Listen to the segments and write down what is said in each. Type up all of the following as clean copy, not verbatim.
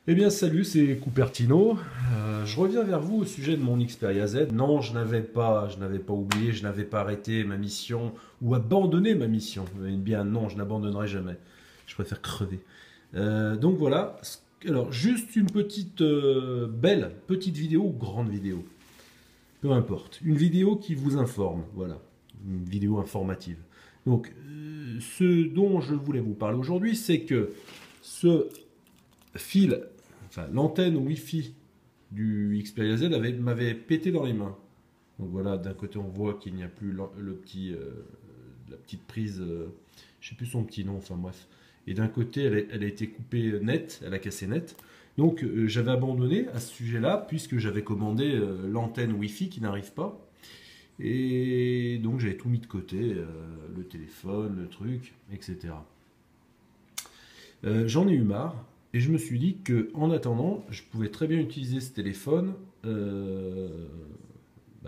Eh bien salut, c'est Cupertino. Je reviens vers vous au sujet de mon Xperia Z. Non, je n'avais pas oublié, je n'avais pas arrêté ma mission ou abandonné ma mission. Eh bien non, je n'abandonnerai jamais. Je préfère crever. Donc voilà. Alors juste une petite belle petite vidéo ou grande vidéo, peu importe. Une vidéo qui vous informe, voilà, une vidéo informative. Donc ce dont je voulais vous parler aujourd'hui, c'est que ce fil, enfin l'antenne Wi-Fi du Xperia Z m'avait pété dans les mains. Donc voilà, d'un côté on voit qu'il n'y a plus la petite prise, je sais plus son petit nom, enfin bref. Et d'un côté elle a été coupée net, elle a cassé net. Donc j'avais abandonné à ce sujet-là puisque j'avais commandé l'antenne Wi-Fi qui n'arrive pas. Et donc j'avais tout mis de côté, le téléphone, le truc, etc. J'en ai eu marre et je me suis dit que en attendant, je pouvais très bien utiliser ce téléphone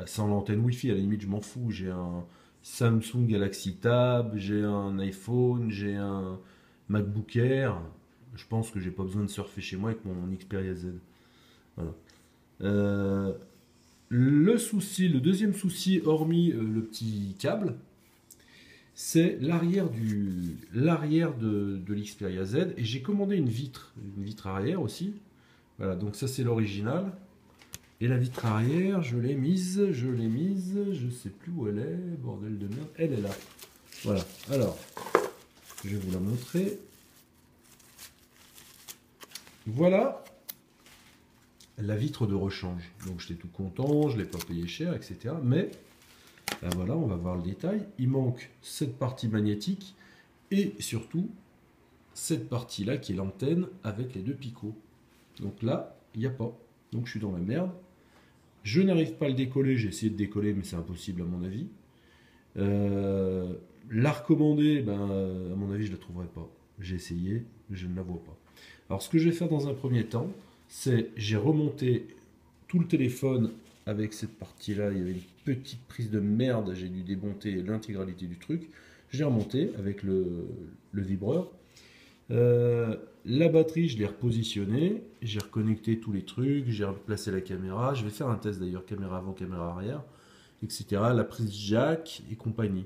sans l'antenne Wi-Fi. À la limite, je m'en fous. J'ai un Samsung Galaxy Tab, j'ai un iPhone, j'ai un MacBook Air. Je pense que j'ai pas besoin de surfer chez moi avec mon Xperia Z. Voilà. Euh, le deuxième souci, hormis le petit câble, c'est l'arrière de l'Xperia Z, et j'ai commandé une vitre arrière aussi. Voilà, donc ça c'est l'original. Et la vitre arrière, je sais plus où elle est, bordel de merde, elle est là. Voilà, alors, je vais vous la montrer. Voilà la vitre de rechange. Donc j'étais tout content, je ne l'ai pas payé cher, etc. Mais, ben voilà, on va voir le détail. Il manque cette partie magnétique et surtout cette partie-là qui est l'antenne avec les deux picots. Donc là, il n'y a pas. Donc je suis dans la merde. Je n'arrive pas à le décoller. J'ai essayé de décoller, mais c'est impossible à mon avis. La recommander, à mon avis, je ne la trouverai pas. J'ai essayé, je ne la vois pas. Alors ce que je vais faire dans un premier temps, c'est j'ai remonté tout le téléphone avec cette partie-là. Il y avait une petite prise de merde. J'ai dû démonter l'intégralité du truc. J'ai remonté avec le vibreur. La batterie, je l'ai repositionnée, j'ai reconnecté tous les trucs, j'ai replacé la caméra. Je vais faire un test d'ailleurs, caméra avant, caméra arrière, etc. La prise jack et compagnie.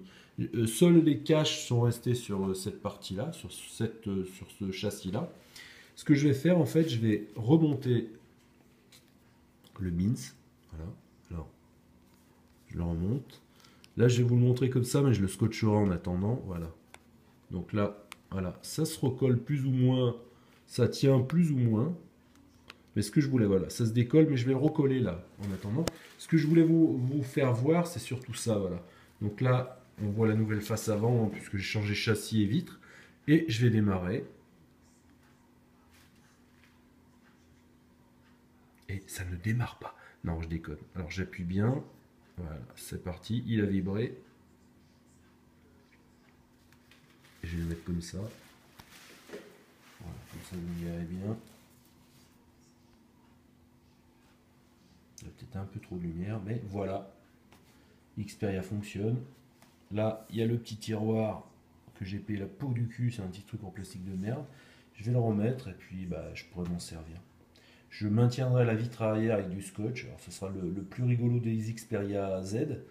Seuls les caches sont restés sur cette partie-là, sur ce châssis-là. Ce que je vais faire, en fait, je vais remonter le MINS. Voilà. Alors, je le remonte. Là, je vais vous le montrer comme ça, mais je le scotcherai en attendant. Voilà. Donc là, voilà, ça se recolle plus ou moins, ça tient plus ou moins. Mais ce que je voulais, voilà, ça se décolle, mais je vais le recoller là, en attendant. Ce que je voulais vous faire voir, c'est surtout ça, voilà. Donc là, on voit la nouvelle face avant, hein, puisque j'ai changé châssis et vitres. Et je vais démarrer. Et ça ne démarre pas. Non, je déconne. Alors j'appuie bien. Voilà, c'est parti. Il a vibré. Je vais le mettre comme ça. Voilà, comme ça vous me verrez bien. Il y a peut-être un peu trop de lumière, mais voilà. Xperia fonctionne. Là, il y a le petit tiroir que j'ai payé la peau du cul, c'est un petit truc en plastique de merde. Je vais le remettre et puis je pourrais m'en servir. Je maintiendrai la vitre arrière avec du scotch. Alors ce sera le plus rigolo des Xperia Z.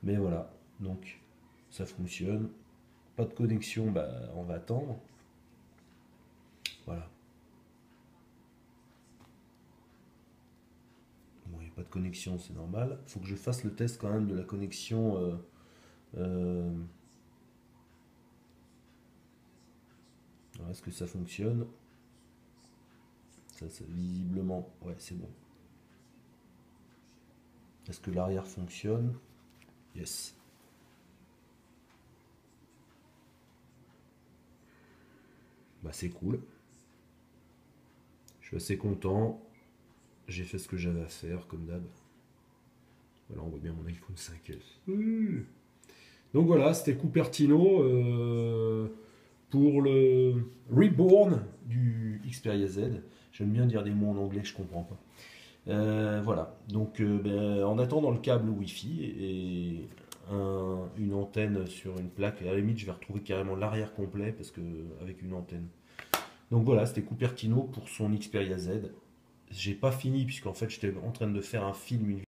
Mais voilà, donc ça fonctionne. Pas de connexion, on va attendre. Voilà. Bon, il n'y a pas de connexion, c'est normal. Il faut que je fasse le test quand même de la connexion. Est-ce que ça fonctionne? Ça, visiblement, ouais, c'est bon. Est-ce que l'arrière fonctionne? Yes. C'est cool. Je suis assez content. J'ai fait ce que j'avais à faire, comme d'hab. Voilà, on voit bien mon iPhone 5S. Donc voilà, c'était Cupertino pour le Reborn du Xperia Z. J'aime bien dire des mots en anglais que je comprends pas. Voilà, donc en attendant le câble Wi-Fi et une antenne sur une plaque, à la limite je vais retrouver carrément l'arrière complet parce que avec une antenne. Donc voilà, c'était Cupertino pour son Xperia Z. J'ai pas fini puisqu'en fait j'étais en train de faire un film, une